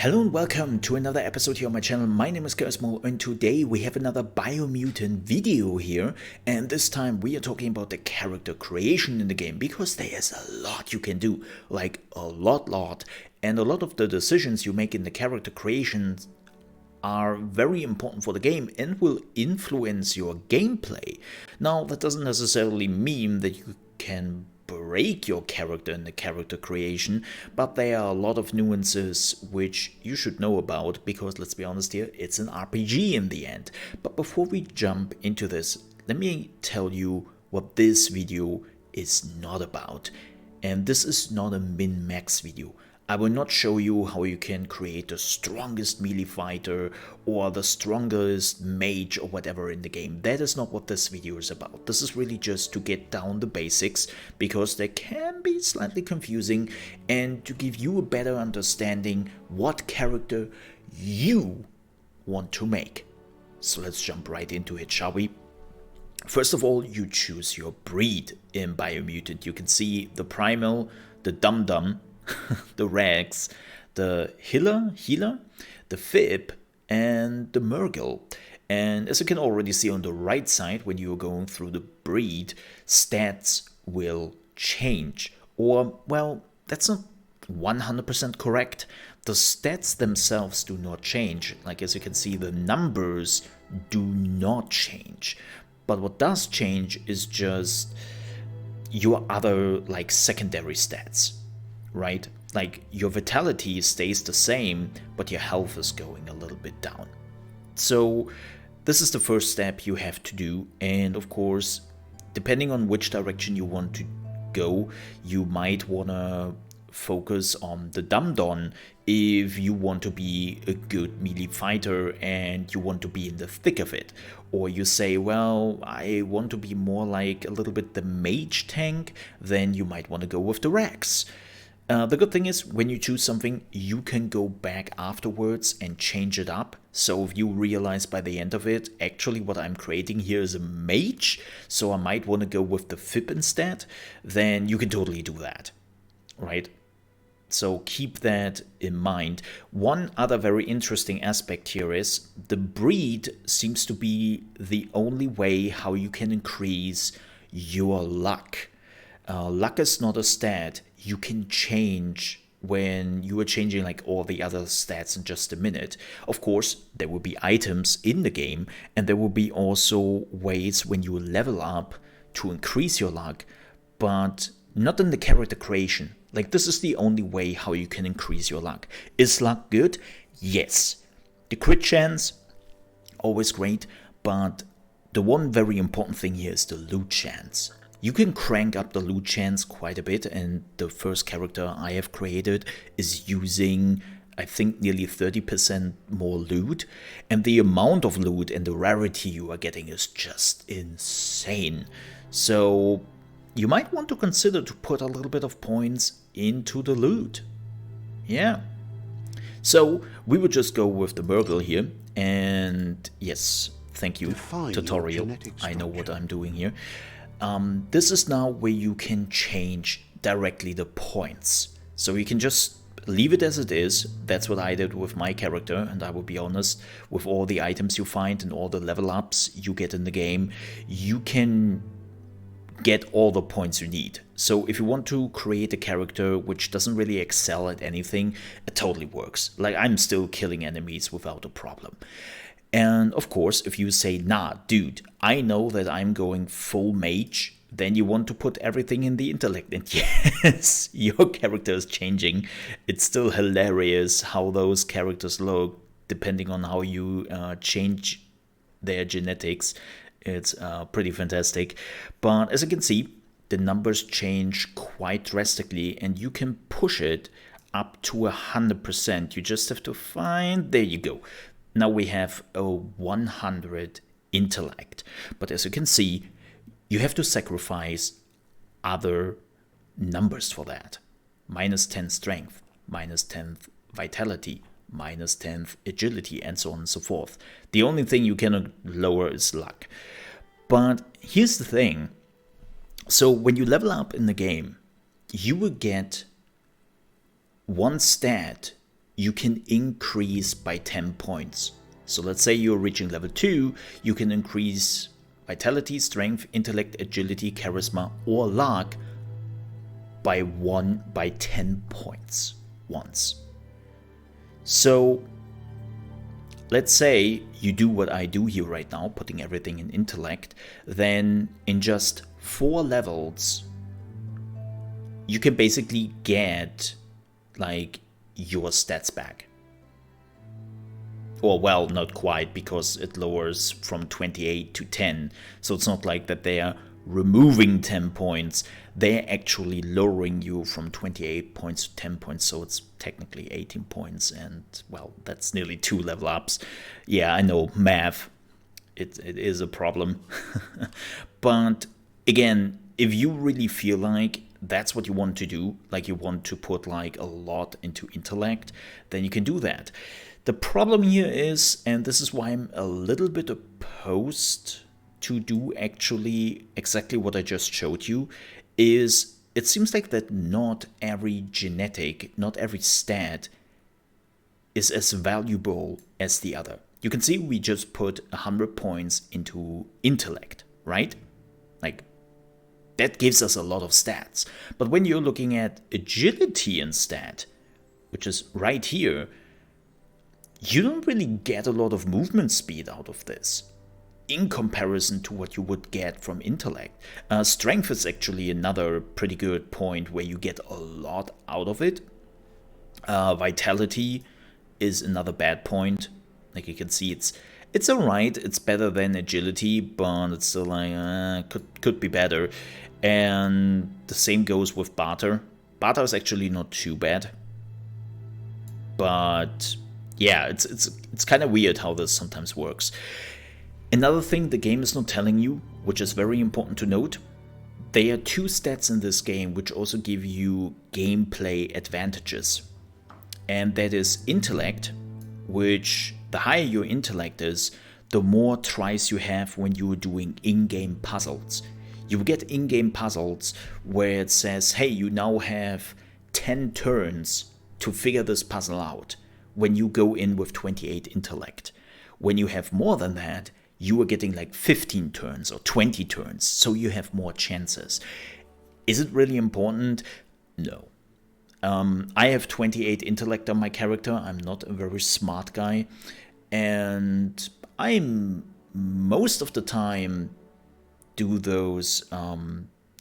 Hello and welcome to another episode here on my channel. My name is ChaosMole and today we have another Biomutant video here, and this time we are talking about the character creation in the game because there is a lot you can do, like a lot, and a lot of the decisions you make in the character creations are very important for the game and will influence your gameplay. Now, that doesn't necessarily mean that you can break your character in the character creation, but there are a lot of nuances which you should know about because, let's be honest here, it's an RPG in the end. But before we jump into this, let me tell you what this video is not about. And this is not a min-max video. I will not show you how you can create the strongest melee fighter or the strongest mage or whatever in the game. That is not what this video is about. This is really just to get down the basics because they can be slightly confusing and to give you a better understanding what character you want to make. So let's jump right into it, shall we? First of all, you choose your breed in Biomutant. You can see the primal, the dum-dum, the Rex, the healer, the Fib, and the Murgle. And as you can already see on the right side, when you are going through the breed, stats will change. Or, well, that's not 100% correct. The stats themselves do not change. Like as you can see, the numbers do not change. But what does change is just your other, like, secondary stats. Right? Like your vitality stays the same, but your health is going a little bit down. So this is the first step you have to do, and of course, depending on which direction you want to go, you might want to focus on the dum-dum if you want to be a good melee fighter and you want to be in the thick of it. Or you say, well, I want to be more like a little bit the mage tank, then you might want to go with the Rex. The good thing is, when you choose something, you can go back afterwards and change it up. So if you realize by the end of it, actually what I'm creating here is a mage, so I might want to go with the Fib instead, then you can totally do that, right? So keep that in mind. One other very interesting aspect here is the breed seems to be the only way how you can increase your luck. Luck is not a stat you can change when you are changing like all the other stats in just a minute. Of course, there will be items in the game, and there will be also ways when you level up to increase your luck, but not in the character creation. Like, this is the only way how you can increase your luck. Is luck good? Yes. The crit chance, always great, but the one very important thing here is the loot chance. You can crank up the loot chance quite a bit, and the first character I have created is using, I think, nearly 30% more loot, and the amount of loot and the rarity you are getting is just insane. So you might want to consider to put a little bit of points into the loot. Yeah. So we would just go with the Murgle here, and yes, thank you, Define tutorial. I know what I'm doing here. This is now where you can change directly the points. So you can just leave it as it is. That's what I did with my character, and I will be honest, with all the items you find and all the level ups you get in the game, you can get all the points you need. So if you want to create a character which doesn't really excel at anything, it totally works. Like, I'm still killing enemies without a problem. And of course, if you say, nah, dude, I know that I'm going full mage, then you want to put everything in the intellect. And yes, your character is changing. It's still hilarious how those characters look, depending on how you change their genetics. It's pretty fantastic. But as you can see, the numbers change quite drastically, and you can push it up to 100%. You just have to find, there you go. Now we have a 100 intellect, but as you can see, you have to sacrifice other numbers for that. Minus 10 strength, minus 10 vitality, minus 10 agility, and so on and so forth. The only thing you cannot lower is luck. But here's the thing. So when you level up in the game, you will get one stat you can increase by 10 points. So let's say you're reaching level 2, you can increase vitality, strength, intellect, agility, charisma, or luck by 10 points once. So let's say you do what I do here right now, putting everything in intellect, then in just 4 levels, you can basically get like your stats back. Or well, not quite, because it lowers from 28 to 10. So it's not like that they are removing 10 points. They're actually lowering you from 28 points to 10 points. So it's technically 18 points. And well, that's nearly 2 level ups. Yeah, I know, math. It is a problem. But again, if you really feel like that's what you want to do, like you want to put like a lot into intellect, then you can do that. The problem here is, and this is why I'm a little bit opposed to do actually exactly what I just showed you, is it seems like that not every genetic, not every stat is as valuable as the other. You can see we just put 100 points into intellect, right? Like, that gives us a lot of stats. But when you're looking at agility instead, which is right here, you don't really get a lot of movement speed out of this in comparison to what you would get from intellect. Strength is actually another pretty good point where you get a lot out of it. Vitality is another bad point. Like you can see, it's alright, it's better than agility, but it's still like could be better. And the same goes with barter. Barter is actually not too bad, but yeah, it's kind of weird how this sometimes works. Another thing the game is not telling you, which is very important to note, there are 2 stats in this game which also give you gameplay advantages. And that is intellect, which the higher your intellect is, the more tries you have when you're doing in-game puzzles. You will get in-game puzzles where it says, hey, you now have 10 turns to figure this puzzle out. When you go in with 28 intellect. When you have more than that, you are getting like 15 turns or 20 turns, so you have more chances. Is it really important? No. I have 28 intellect on my character. I'm not a very smart guy, and I'm most of the time do those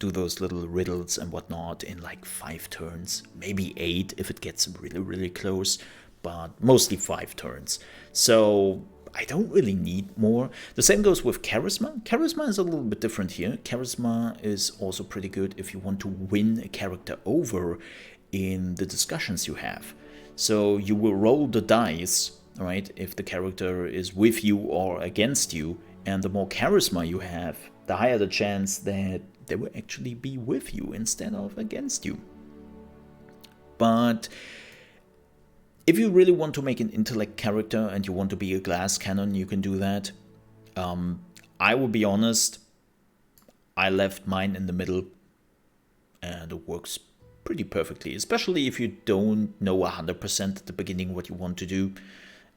little riddles and whatnot in like 5 turns, maybe 8 if it gets really close. But mostly 5 turns. So I don't really need more. The same goes with charisma. Charisma is a little bit different here. Charisma is also pretty good if you want to win a character over in the discussions you have. So you will roll the dice, right, if the character is with you or against you. And the more charisma you have, the higher the chance that they will actually be with you instead of against you. But if you really want to make an intellect character and you want to be a glass cannon, you can do that. I will be honest, I left mine in the middle and it works pretty perfectly, especially if you don't know 100% at the beginning what you want to do.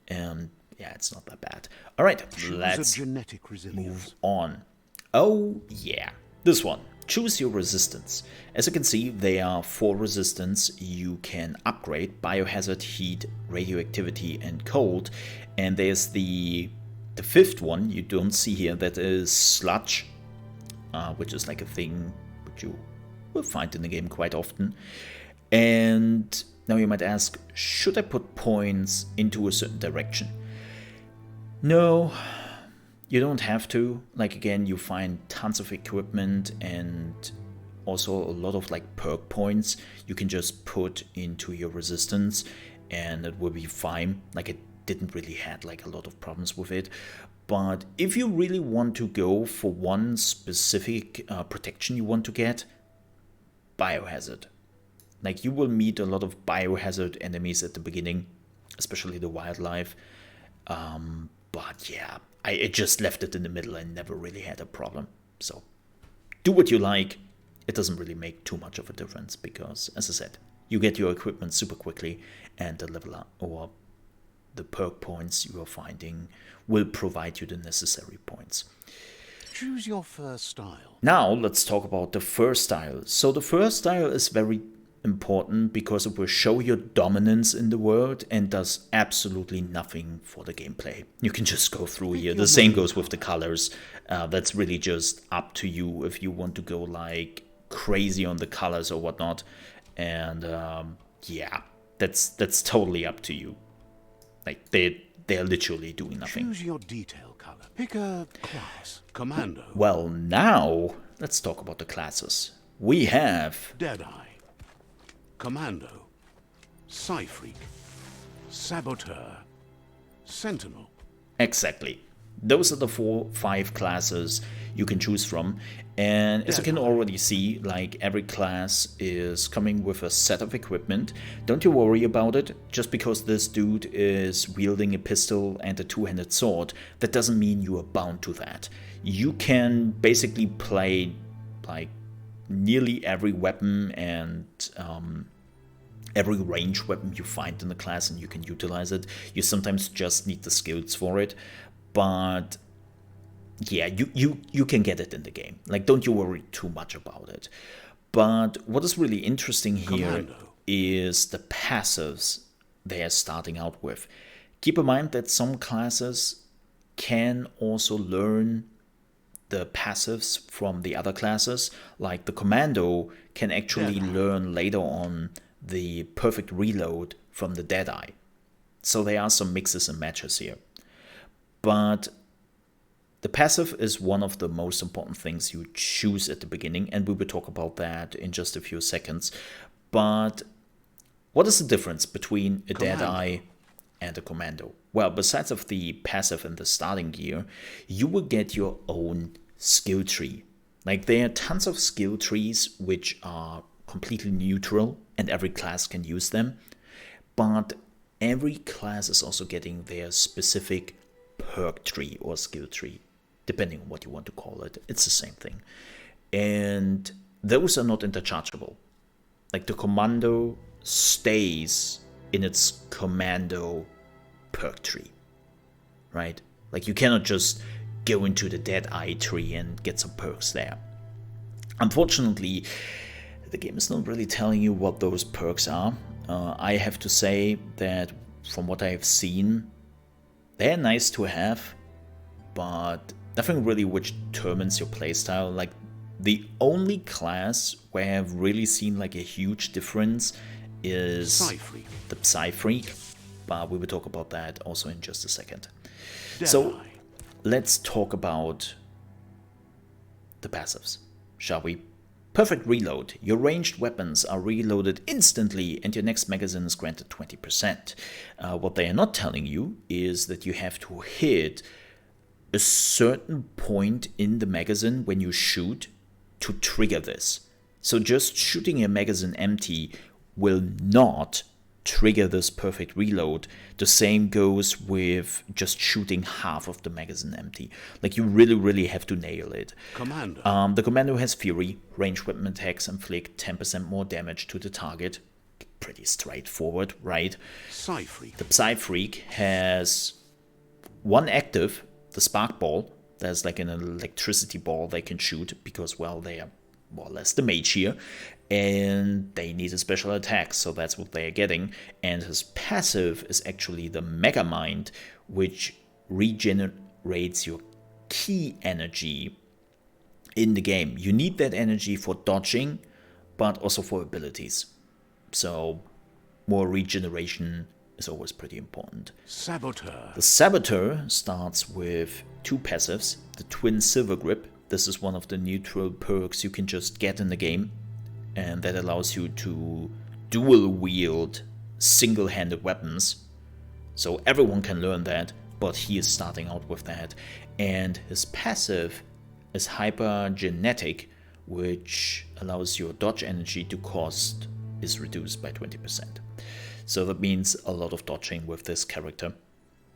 And yeah, it's not that bad. All right, let's move on. Oh yeah, this one. Choose your resistance. As you can see, there are 4 resistance you can upgrade: biohazard, heat, radioactivity, and cold. And there's the 5th one you don't see here, that is sludge, which is like a thing which you will find in the game quite often. And now you might ask, should I put points into a certain direction? No. You don't have to. Like, again, you find tons of equipment and also a lot of like perk points you can just put into your resistance and it will be fine. Like, it didn't really had like a lot of problems with it. But if you really want to go for one specific protection you want to get, biohazard. Like, you will meet a lot of biohazard enemies at the beginning, especially the wildlife. But yeah, I just left it in the middle and never really had a problem. So do what you like. It doesn't really make too much of a difference because, as I said, You get your equipment super quickly, and the level up or the perk points you are finding will provide you the necessary points. Choose your first style. Now let's talk about the first style. So the first style is very important because it will show your dominance in the world and does absolutely nothing for the gameplay. You can just go through here. The same goes with the colors. That's really just up to you if you want to go like crazy on the colors or whatnot. And yeah, that's totally up to you. Like they're literally doing nothing. Choose your detail color. Pick a class. Commando. Well, now let's talk about the classes. We have Deadeye. Commando. Psyfreak. Saboteur. Sentinel. Exactly. Those are the 4-5 classes you can choose from. And as you can already see, like every class is coming with a set of equipment. Don't you worry about it. Just because this dude is wielding a pistol and a two-handed sword, that doesn't mean you are bound to that. You can basically play like nearly every weapon and every ranged weapon you find in the class, and you can utilize it. You sometimes just need the skills for it. But yeah, you can get it in the game. Like, don't you worry too much about it. But what is really interesting here Commando. is the passives they are starting out with. Keep in mind that some classes can also learn the passives from the other classes. Like the Commando can actually learn later on the perfect reload from the Deadeye. So there are some mixes and matches here. But the passive is one of the most important things you choose at the beginning, and we will talk about that in just a few seconds. But what is the difference between a Deadeye and a Commando? Well, besides of the passive and the starting gear, you will get your own skill tree. Like, there are tons of skill trees which are completely neutral, and every class can use them. But every class is also getting their specific perk tree or skill tree, depending on what you want to call it. It's the same thing. And those are not interchangeable. Like, the Commando stays in its Commando perk tree, right? Like, you cannot just go into the Deadeye tree and get some perks there. Unfortunately, the game is not really telling you what those perks are. I have to say that from what I have seen, they're nice to have, but nothing really which determines your playstyle. Like, the only class where I've really seen like a huge difference is the Psyfreak, but we will talk about that also in just a second. So let's talk about the passives, shall we? Perfect reload. Your ranged weapons are reloaded instantly and your next magazine is granted 20%. What they are not telling you is that you have to hit a certain point in the magazine when you shoot to trigger this. So just shooting a magazine empty will not trigger this perfect reload. The same goes with just shooting half of the magazine empty. Like, you really have to nail it. Commando. The Commando has Fury. Ranged weapon attacks inflict 10% more damage to the target. Pretty straightforward, right? Psyfreak. The Psyfreak has one active, the Spark Ball. There's like an electricity ball they can shoot because, well, they are more or less the mage here, and they need a special attack, so that's what they are getting. And his passive is actually the Mega Mind, which regenerates your key energy in the game. You need that energy for dodging, but also for abilities. So more regeneration is always pretty important. Saboteur. The Saboteur starts with 2 passives, the Twin Silver Grip. This is one of the neutral perks you can just get in the game, and that allows you to dual wield single-handed weapons. So everyone can learn that, but he is starting out with that. And his passive is Hypergenetic, which allows your dodge energy to cost is reduced by 20%. So that means a lot of dodging with this character,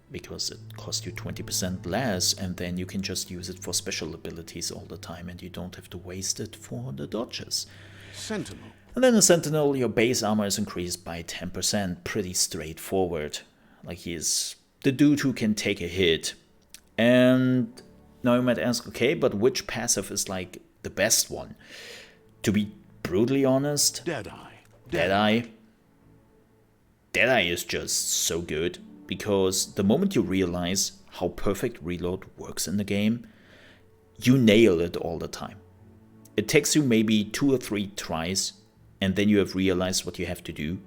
because it costs you 20% less, and then you can just use it for special abilities all the time, and you don't have to waste it for the dodges. Sentinel. And then a Sentinel, your base armor is increased by 10%. Pretty straightforward. Like, he's the dude who can take a hit. And now you might ask, okay, but which passive is like the best one? To be brutally honest, Deadeye. Deadeye is just so good, because the moment you realize how perfect reload works in the game, you nail it all the time. It takes you maybe 2 or 3 tries, and then you have realized what you have to do,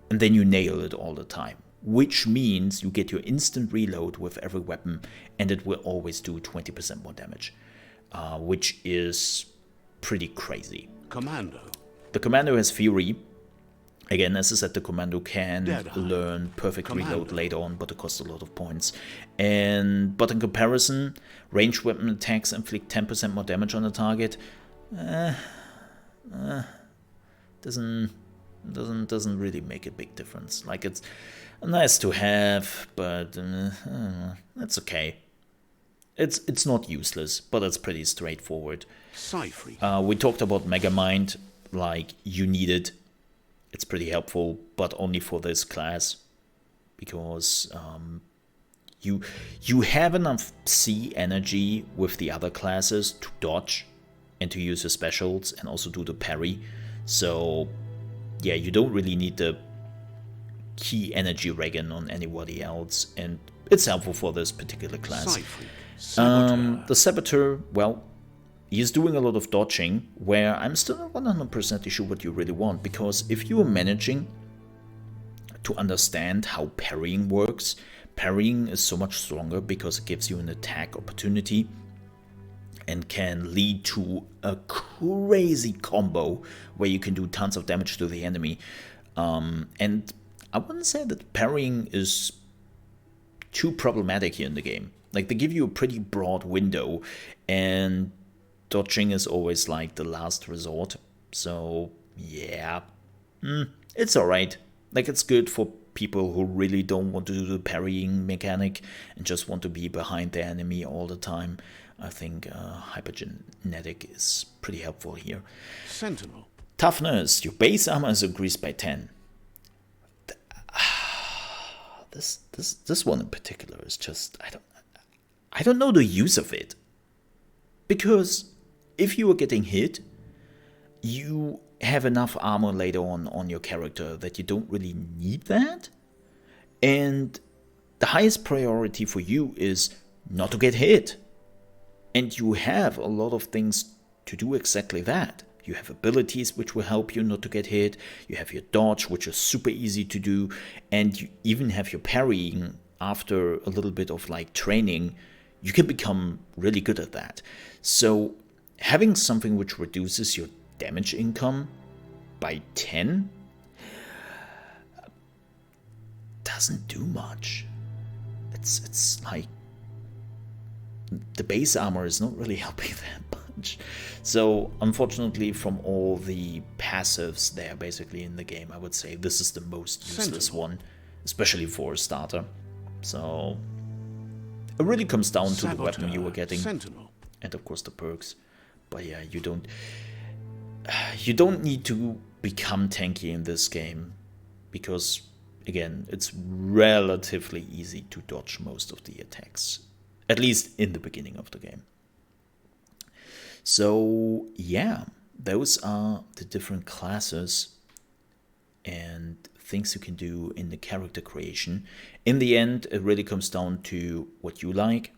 and then you nail it all the time. Which means you get your instant reload with every weapon, and it will always do 20% more damage, which is pretty crazy. Commando. The Commando has Fury. Again, as I said, the Commando can learn perfect reload later on, but it costs a lot of points. But in comparison, ranged weapon attacks inflict 10% more damage on the target. Doesn't really make a big difference. Like, it's nice to have, but that's okay. It's not useless, but it's pretty straightforward. We talked about Megamind, like, you need it. It's pretty helpful, but only for this class, because you have enough C energy with the other classes to dodge and to use the specials and also do the parry. So yeah, you don't really need the key energy regen on anybody else, and it's helpful for this particular class. The Saboteur, well, he's doing a lot of dodging, where I'm still not 100% sure what you really want, because if you are managing to understand how parrying works, parrying is so much stronger because it gives you an attack opportunity and can lead to a crazy combo where you can do tons of damage to the enemy. And I wouldn't say that parrying is too problematic here in the game. Like, they give you a pretty broad window, and dodging is always like the last resort. So yeah, it's alright. Like, it's good for people who really don't want to do the parrying mechanic and just want to be behind the enemy all the time. I think Hypergenetic is pretty helpful here. Sentinel. Toughness. Your base armor is increased by 10. This one in particular is just, I don't know the use of it. Because if you are getting hit, you have enough armor later on your character that you don't really need that. And the highest priority for you is not to get hit. And you have a lot of things to do exactly that. You have abilities which will help you not to get hit. You have your dodge, which is super easy to do. And you even have your parrying after a little bit of like training. You can become really good at that. So having something which reduces your damage income by 10 doesn't do much. It's like the base armor is not really helping that much. So unfortunately, from all the passives there basically in the game, I would say this is the most useless one, especially for a starter. So it really comes down to the weapon you were getting, and of course the perks. But yeah, you don't need to become tanky in this game, because again, it's relatively easy to dodge most of the attacks, at least in the beginning of the game. So yeah, those are the different classes and things you can do in the character creation. In the end, it really comes down to what you like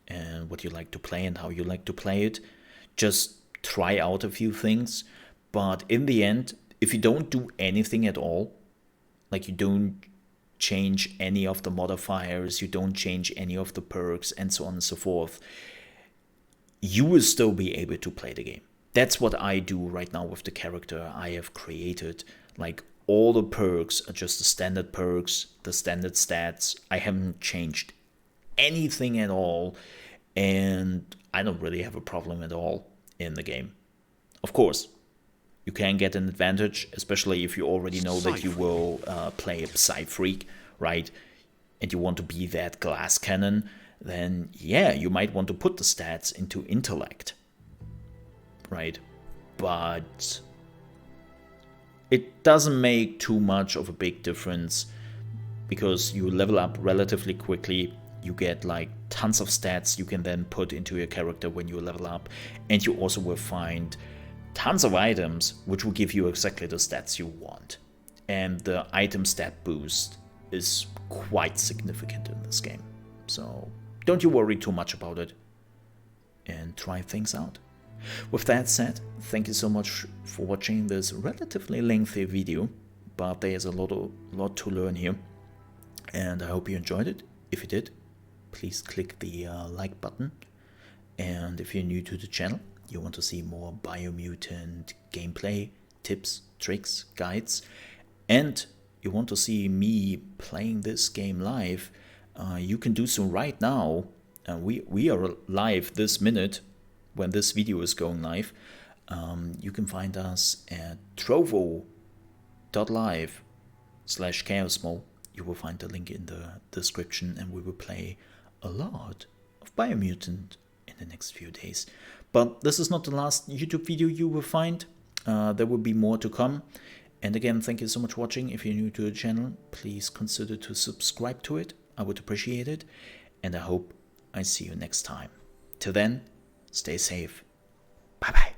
and what you like to play and how you like to play it. Just try out a few things, but in the end, if you don't do anything at all, like you don't change any of the modifiers, you don't change any of the perks, and so on and so forth, you will still be able to play the game. That's what I do right now with the character I have created. Like, all the perks are just the standard perks, the standard stats. I haven't changed anything at all, and I don't really have a problem at all in the game. Of course, you can get an advantage, especially if you already know that you will play a Psy Freak, right? And you want to be that glass cannon, then yeah, you might want to put the stats into Intellect, right? but it doesn't make too much of a big difference because you level up relatively quickly. You get like tons of stats you can then put into your character when you level up, and you also will find tons of items which will give you exactly the stats you want. And the item stat boost is quite significant in this game. So don't you worry too much about it and try things out. With that said, thank you so much for watching this relatively lengthy video, but there is a lot to learn here, and I hope you enjoyed it. If you did, please click the like button, and if you're new to the channel, you want to see more Biomutant gameplay, tips, tricks, guides, and you want to see me playing this game live, you can do so right now. We are live this minute when this video is going live. You can find us at trovo.live/ChaosMole. You will find the link in the description, and we will play a lot of Biomutant in the next few days. But this is not the last YouTube video you will find. There will be more to come. And again, thank you so much for watching. If you're new to the channel, please consider to subscribe to it. I would appreciate it. And I hope I see you next time. Till then, stay safe. Bye bye.